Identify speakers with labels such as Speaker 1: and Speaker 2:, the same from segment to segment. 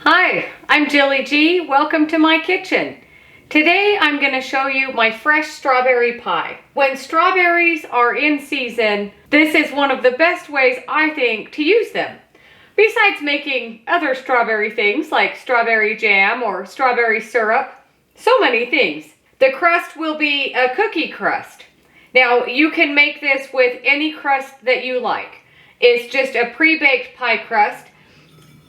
Speaker 1: Hi, I'm Jilly G. Welcome to my kitchen. Today I'm going to show you my fresh strawberry pie. When strawberries are in season, this is one of the best ways I think to use them. Besides making other strawberry things like strawberry jam or strawberry syrup, so many things. The crust will be a cookie crust. Now you can make this with any crust that you like. It's just a pre-baked pie crust.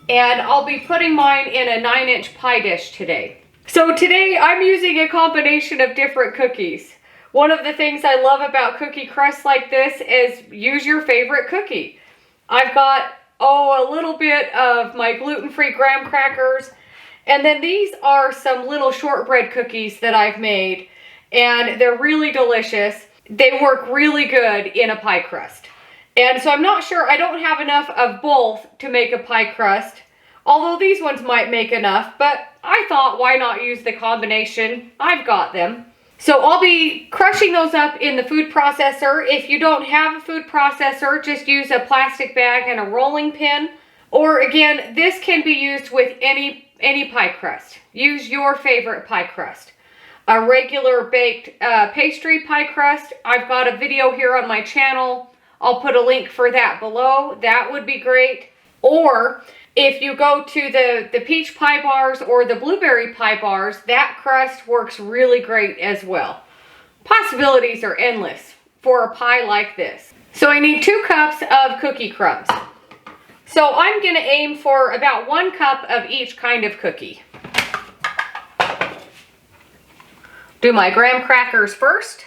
Speaker 1: And I'll be putting mine in a 9-inch pie dish today. So today I'm using a combination of different cookies. One of the things I love about cookie crusts like this is use your favorite cookie. I've got, a little bit of my gluten-free graham crackers. And then these are some little shortbread cookies that I've made. And they're really delicious. They work really good in a pie crust. And so I'm not sure, I don't have enough of both to make a pie crust, although these ones might make enough, but I thought why not use the combination? I've got them. So I'll be crushing those up in the food processor. If you don't have a food processor, just use a plastic bag and a rolling pin. Or again, this can be used with any pie crust. Use your favorite pie crust. A regular baked pastry pie crust, I've got a video here on my channel. I'll put a link for that below. That would be great. Or if you go to the peach pie bars or the blueberry pie bars, that crust works really great as well. Possibilities are endless for a pie like this. So I need 2 cups of cookie crumbs. So I'm going to aim for about 1 cup of each kind of cookie. Do my graham crackers first.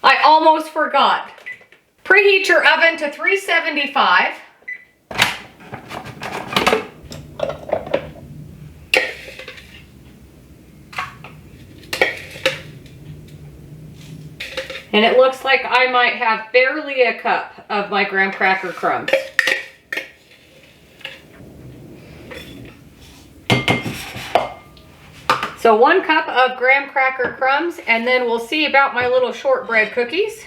Speaker 1: I almost forgot. Preheat your oven to 375. And it looks like I might have barely a cup of my graham cracker crumbs. So 1 cup of graham cracker crumbs, and then we'll see about my little shortbread cookies.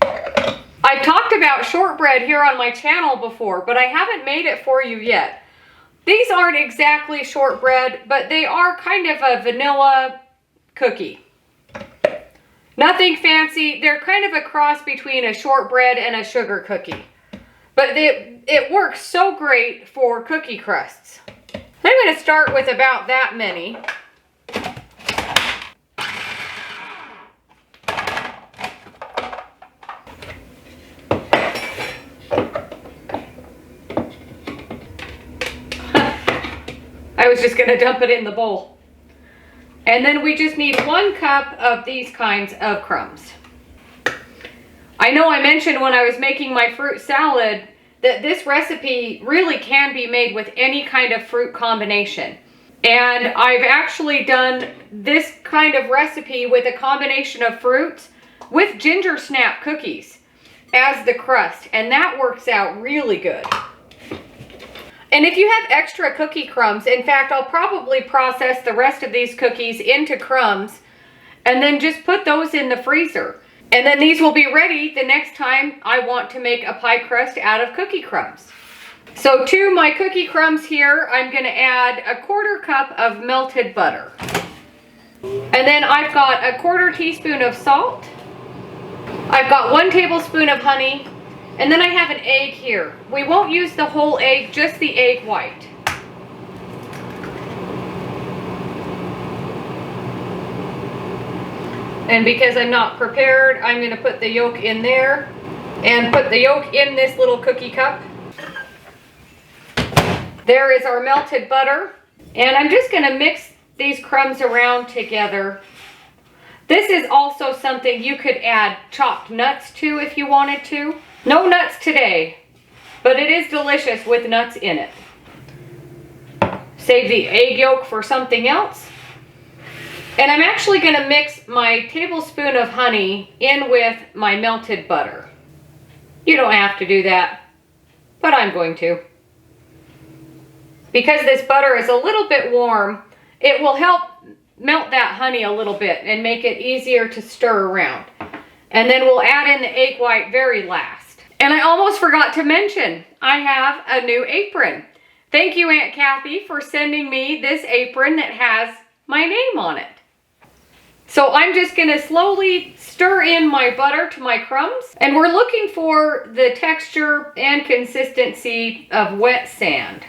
Speaker 1: I've talked about shortbread here on my channel before, but I haven't made it for you yet. These aren't exactly shortbread, but they are kind of a vanilla cookie. Nothing fancy. They're kind of a cross between a shortbread and a sugar cookie. But it works so great for cookie crusts. I'm going to start with about that many. I was just going to dump it in the bowl. And then we just need 1 cup of these kinds of crumbs. I know I mentioned when I was making my fruit salad that this recipe really can be made with any kind of fruit combination. And I've actually done this kind of recipe with a combination of fruits with ginger snap cookies as the crust. And that works out really good. And if you have extra cookie crumbs, in fact, I'll probably process the rest of these cookies into crumbs and then just put those in the freezer. And then these will be ready the next time I want to make a pie crust out of cookie crumbs. So to my cookie crumbs here, I'm going to add a 1/4 cup of melted butter. And then I've got a 1/4 teaspoon of salt. I've got 1 tablespoon of honey. And then I have an egg here. We won't use the whole egg, just the egg white. And because I'm not prepared, I'm going to put the yolk in there and put the yolk in this little cookie cup. There is our melted butter. And I'm just going to mix these crumbs around together. This is also something you could add chopped nuts to if you wanted to. No nuts today, but it is delicious with nuts in it. Save the egg yolk for something else. And I'm actually going to mix my tablespoon of honey in with my melted butter. You don't have to do that, but I'm going to. Because this butter is a little bit warm, it will help melt that honey a little bit and make it easier to stir around. And then we'll add in the egg white very last. And I almost forgot to mention, I have a new apron. Thank you, Aunt Kathy, for sending me this apron that has my name on it. So I'm just going to slowly stir in my butter to my crumbs. And we're looking for the texture and consistency of wet sand.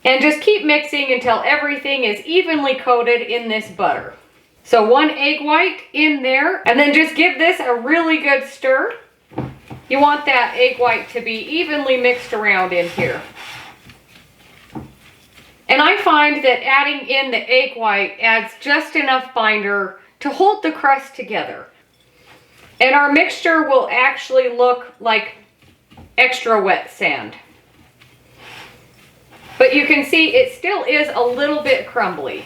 Speaker 1: And just keep mixing until everything is evenly coated in this butter. So 1 egg white in there, and then just give this a really good stir. You want that egg white to be evenly mixed around in here. And I find that adding in the egg white adds just enough binder to hold the crust together. And our mixture will actually look like extra wet sand. But you can see it still is a little bit crumbly.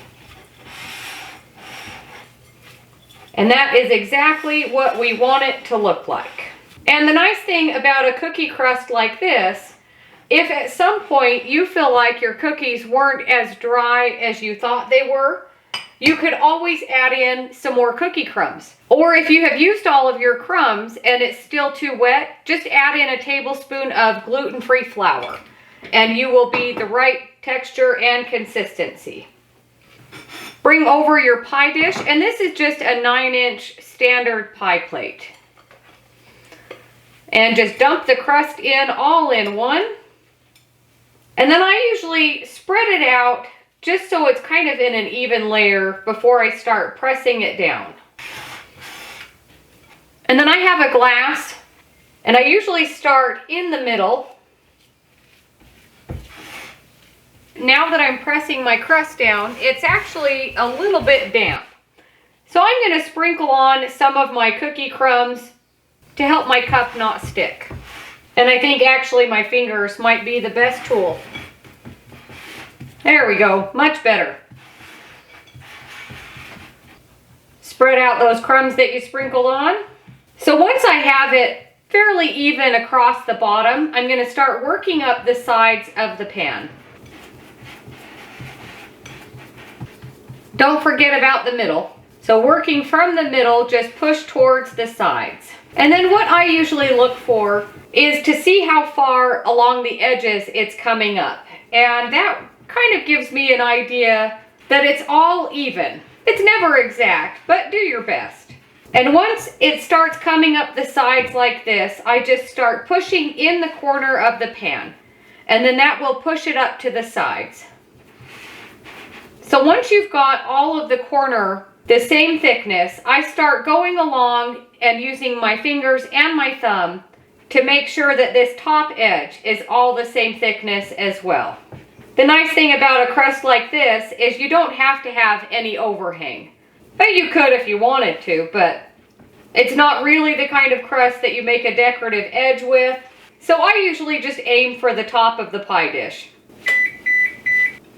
Speaker 1: And that is exactly what we want it to look like. And the nice thing about a cookie crust like this, if at some point you feel like your cookies weren't as dry as you thought they were, you could always add in some more cookie crumbs. Or if you have used all of your crumbs and it's still too wet, just add in a tablespoon of gluten-free flour and you will be the right texture and consistency. Bring over your pie dish, and this is just a 9-inch standard pie plate. And just dump the crust in all in one. And then I usually spread it out just so it's kind of in an even layer before I start pressing it down. And then I have a glass, and I usually start in the middle. Now that I'm pressing my crust down, it's actually a little bit damp. So I'm going to sprinkle on some of my cookie crumbs to help my cup not stick. And I think actually my fingers might be the best tool. There we go, much better. Spread out those crumbs that you sprinkled on. So once I have it fairly even across the bottom, I'm going to start working up the sides of the pan. Don't forget about the middle. So working from the middle, just push towards the sides. And then what I usually look for is to see how far along the edges it's coming up. And that kind of gives me an idea that it's all even. It's never exact, but do your best. And once it starts coming up the sides like this, I just start pushing in the corner of the pan. And then that will push it up to the sides. So once you've got all of the corner the same thickness, I start going along and using my fingers and my thumb to make sure that this top edge is all the same thickness as well. The nice thing about a crust like this is you don't have to have any overhang. But you could if you wanted to, but it's not really the kind of crust that you make a decorative edge with. So I usually just aim for the top of the pie dish.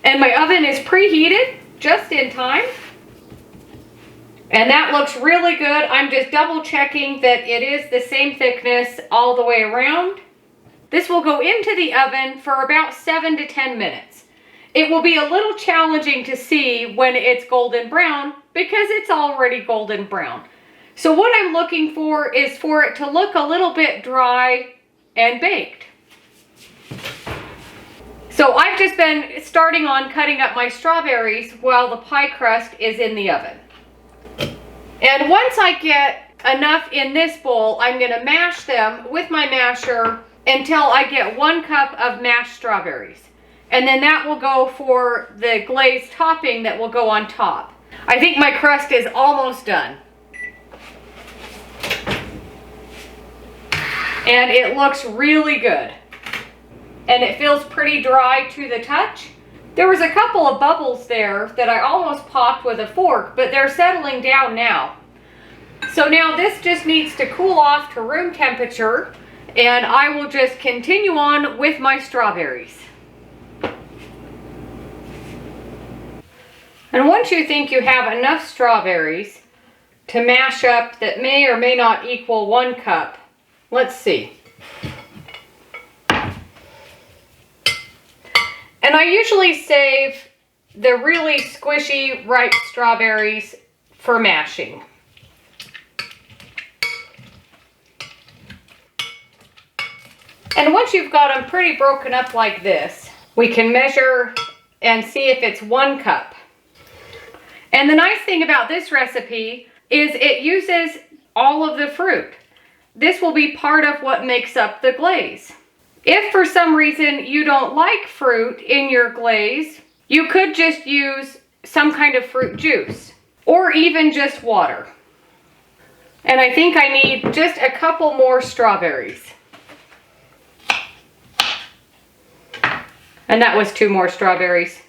Speaker 1: And my oven is preheated just in time. And that looks really good. I'm just double checking that it is the same thickness all the way around. This will go into the oven for about 7 to 10 minutes. It will be a little challenging to see when it's golden brown because it's already golden brown. So what I'm looking for is for it to look a little bit dry and baked. So I've just been starting on cutting up my strawberries while the pie crust is in the oven. And once I get enough in this bowl, I'm going to mash them with my masher until I get 1 cup of mashed strawberries. And then that will go for the glazed topping that will go on top. I think my crust is almost done. And it looks really good. And it feels pretty dry to the touch. There was a couple of bubbles there that I almost popped with a fork, but they're settling down now. So now this just needs to cool off to room temperature, and I will just continue on with my strawberries. And once you think you have enough strawberries to mash up that may or may not equal 1 cup, let's see. And I usually save the really squishy ripe strawberries for mashing. And once you've got them pretty broken up like this, we can measure and see if it's 1 cup. And the nice thing about this recipe is it uses all of the fruit. This will be part of what makes up the glaze. If for some reason you don't like fruit in your glaze, you could just use some kind of fruit juice or even just water. And I think I need just a couple more strawberries. And that was 2 more strawberries.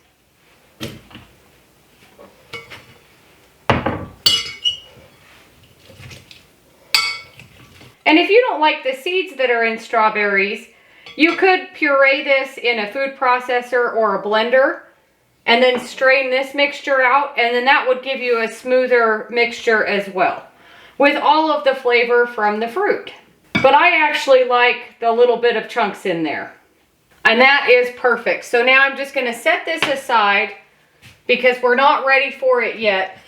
Speaker 1: And if you don't like the seeds that are in strawberries, you could puree this in a food processor or a blender and then strain this mixture out, and then that would give you a smoother mixture as well with all of the flavor from the fruit. But I actually like the little bit of chunks in there. And that is perfect. So now I'm just going to set this aside because we're not ready for it yet.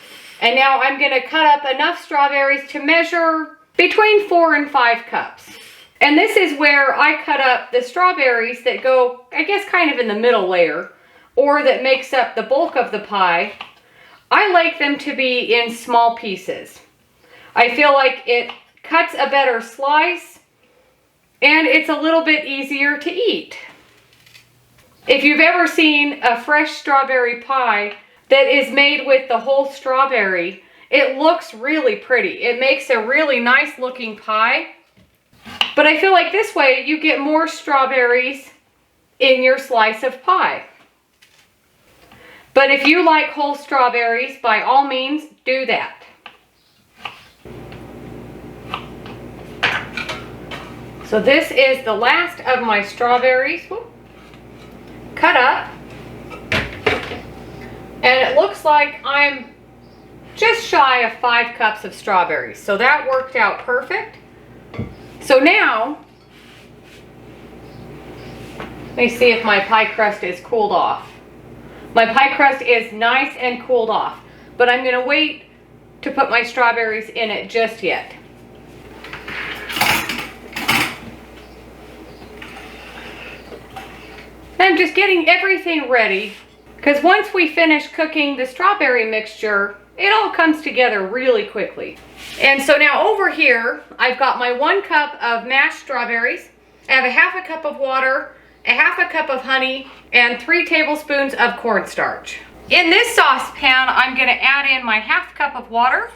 Speaker 1: And now I'm going to cut up enough strawberries to measure between 4 and 5 cups. And this is where I cut up the strawberries that go, I guess, kind of in the middle layer, or that makes up the bulk of the pie. I like them to be in small pieces. I feel like it cuts a better slice and it's a little bit easier to eat. If you've ever seen a fresh strawberry pie that is made with the whole strawberry, it looks really pretty. It makes a really nice looking pie. But I feel like this way you get more strawberries in your slice of pie. But if you like whole strawberries, by all means, do that. So this is the last of my strawberries. Whoop. Cut up, and it looks like I'm just shy of 5 cups of strawberries, so that worked out perfect. So now let me see if my pie crust is cooled off. My pie crust is nice and cooled off, but I'm going to wait to put my strawberries in it just yet. I'm just getting everything ready because once we finish cooking the strawberry mixture, it all comes together really quickly. And so now over here, I've got my 1 cup of mashed strawberries. I have a 1/2 cup of water, a 1/2 cup of honey, and 3 tablespoons of cornstarch. In this saucepan, I'm going to add in my 1/2 cup of water.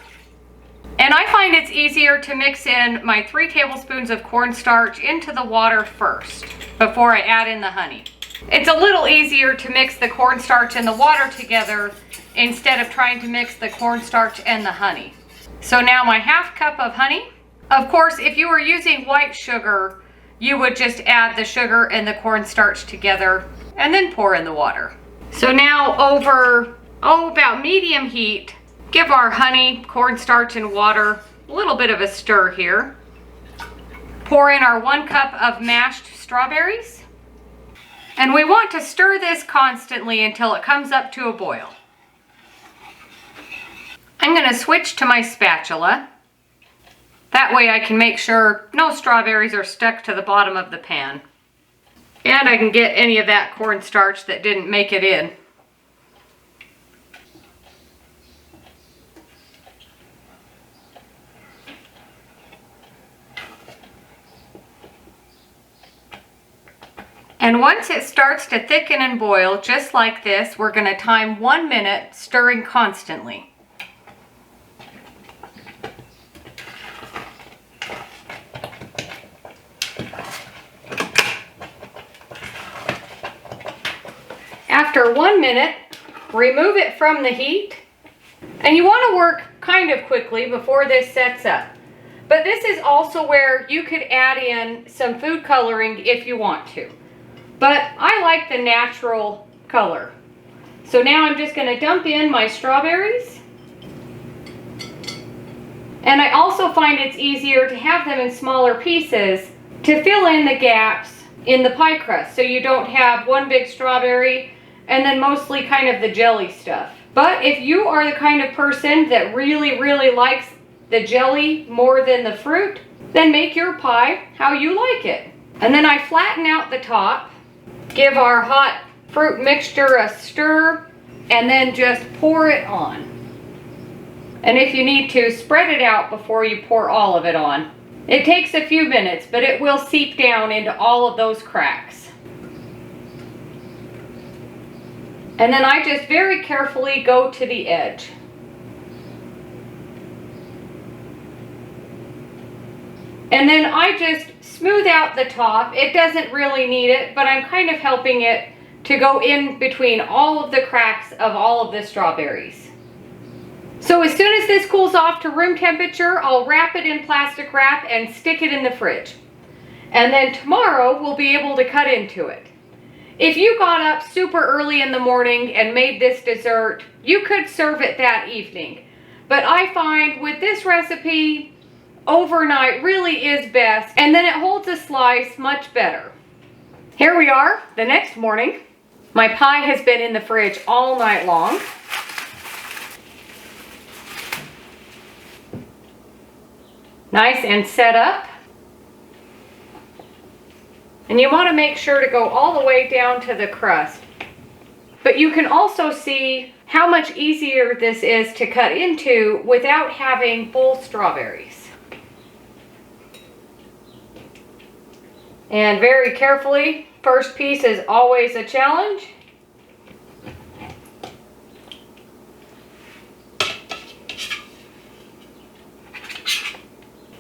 Speaker 1: And I find it's easier to mix in my 3 tablespoons of cornstarch into the water first before I add in the honey. It's a little easier to mix the cornstarch and the water together instead of trying to mix the cornstarch and the honey. So now my 1/2 cup of honey. Of course, if you were using white sugar, you would just add the sugar and the cornstarch together and then pour in the water. So now over, about medium heat, give our honey, cornstarch, and water a little bit of a stir here. Pour in our 1 cup of mashed strawberries. And we want to stir this constantly until it comes up to a boil. I'm going to switch to my spatula. That way I can make sure no strawberries are stuck to the bottom of the pan. And I can get any of that cornstarch that didn't make it in. And once it starts to thicken and boil, just like this, we're going to time 1 minute, stirring constantly. After 1 minute, remove it from the heat. And you want to work kind of quickly before this sets up. But this is also where you could add in some food coloring if you want to. But I like the natural color. So now I'm just going to dump in my strawberries. And I also find it's easier to have them in smaller pieces to fill in the gaps in the pie crust. So you don't have one big strawberry and then mostly kind of the jelly stuff. But if you are the kind of person that really likes the jelly more than the fruit, then make your pie how you like it. And then I flatten out the top, give our hot fruit mixture a stir, and then just pour it on. And if you need to, spread it out before you pour all of it on. It takes a few minutes, but it will seep down into all of those cracks. And then I just very carefully go to the edge. And then I just smooth out the top. It doesn't really need it, but I'm kind of helping it to go in between all of the cracks of all of the strawberries. So as soon as this cools off to room temperature, I'll wrap it in plastic wrap and stick it in the fridge. And then tomorrow we'll be able to cut into it. If you got up super early in the morning and made this dessert, you could serve it that evening. But I find with this recipe, overnight really is best, and then it holds a slice much better. Here we are the next morning. My pie has been in the fridge all night long. Nice and set up. And you want to make sure to go all the way down to the crust. But you can also see how much easier this is to cut into without having full strawberries. And very carefully, first piece is always a challenge.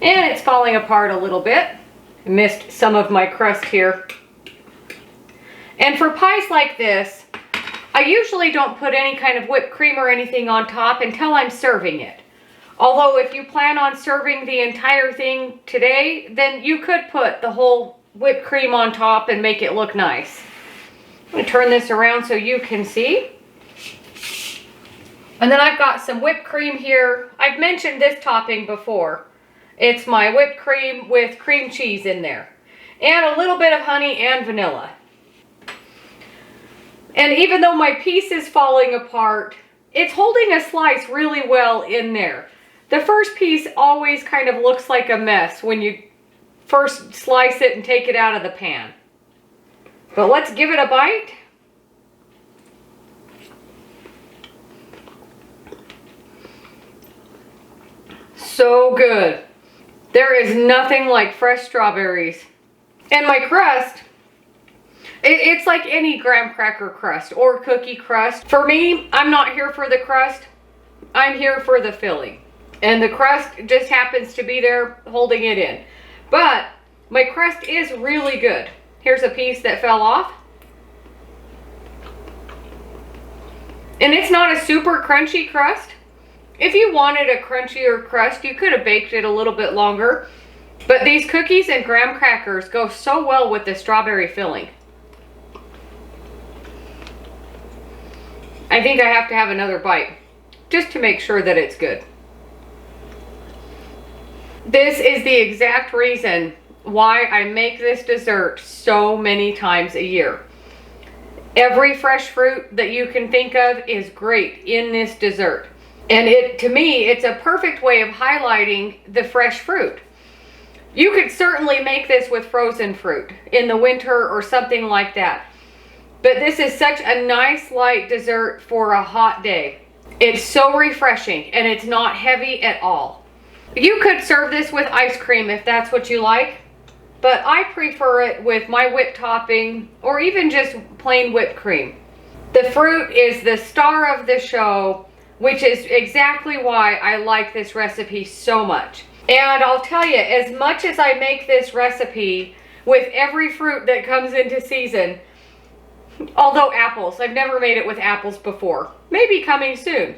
Speaker 1: And it's falling apart a little bit. I missed some of my crust here. And for pies like this, I usually don't put any kind of whipped cream or anything on top until I'm serving it. Although if you plan on serving the entire thing today, then you could put the whole whipped cream on top and make it look nice. I'm going to turn this around so you can see. And then I've got some whipped cream here. I've mentioned this topping before. It's my whipped cream with cream cheese in there. And a little bit of honey and vanilla. And even though my piece is falling apart, it's holding a slice really well in there. The first piece always kind of looks like a mess when you first slice it and take it out of the pan. But let's give it a bite. So good. There is nothing like fresh strawberries. And my crust, it's like any graham cracker crust or cookie crust. For me, I'm not here for the crust. I'm here for the filling. And the crust just happens to be there holding it in. But my crust is really good. Here's a piece that fell off. And it's not a super crunchy crust. If you wanted a crunchier crust, you could have baked it a little bit longer. But these cookies and graham crackers go so well with the strawberry filling. I think I have to have another bite just to make sure that it's good. This is the exact reason why I make this dessert so many times a year. Every fresh fruit that you can think of is great in this dessert. And to me, it's a perfect way of highlighting the fresh fruit. You could certainly make this with frozen fruit in the winter or something like that. But this is such a nice light dessert for a hot day. It's so refreshing and it's not heavy at all. You could serve this with ice cream if that's what you like. But I prefer it with my whipped topping or even just plain whipped cream. The fruit is the star of the show, which is exactly why I like this recipe so much. And I'll tell you, as much as I make this recipe with every fruit that comes into season, although apples, I've never made it with apples before. Maybe coming soon.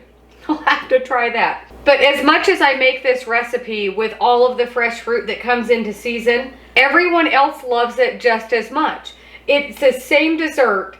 Speaker 1: I'll have to try that. But as much as I make this recipe with all of the fresh fruit that comes into season, everyone else loves it just as much. It's the same dessert,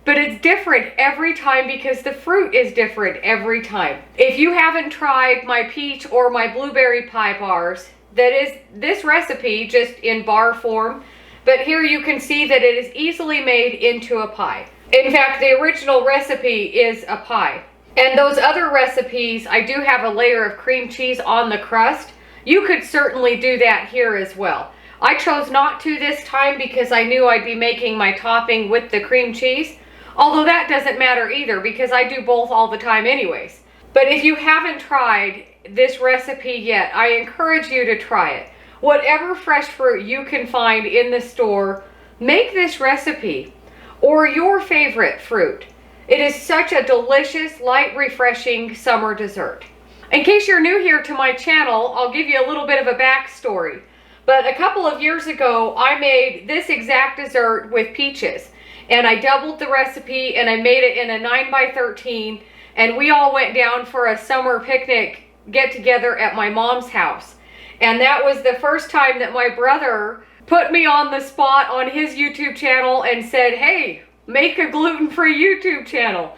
Speaker 1: but it's different every time because the fruit is different every time. If you haven't tried my peach or my blueberry pie bars, that is this recipe just in bar form. But here you can see that it is easily made into a pie. In fact, the original recipe is a pie. And those other recipes, I do have a layer of cream cheese on the crust. You could certainly do that here as well. I chose not to this time because I knew I'd be making my topping with the cream cheese. Although that doesn't matter either because I do both all the time anyways. But if you haven't tried this recipe yet, I encourage you to try it. Whatever fresh fruit you can find in the store, make this recipe. Or your favorite fruit. It is such a delicious, light, refreshing summer dessert. In case you're new here to my channel, I'll give you a little bit of a backstory. But a couple of years ago, I made this exact dessert with peaches. And I doubled the recipe and I made it in a 9x13. And we all went down for a summer picnic get together at my mom's house. And that was the first time that my brother put me on the spot on his YouTube channel and said, hey, make a gluten-free YouTube channel.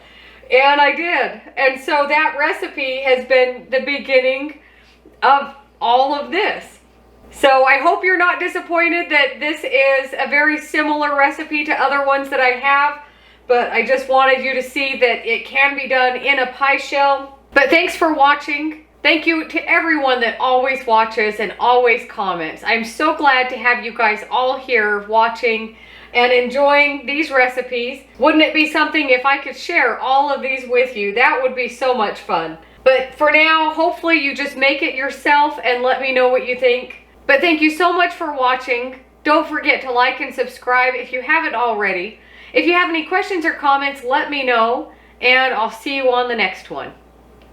Speaker 1: And I did. And so that recipe has been the beginning of all of this. So I hope you're not disappointed that this is a very similar recipe to other ones that I have, but I just wanted you to see that it can be done in a pie shell. But thanks for watching. Thank you to everyone that always watches and always comments. I'm so glad to have you guys all here watching and enjoying these recipes. Wouldn't it be something if I could share all of these with you? That would be so much fun. But for now, hopefully you just make it yourself and let me know what you think. But thank you so much for watching. Don't forget to like and subscribe if you haven't already. If you have any questions or comments, let me know, and I'll see you on the next one.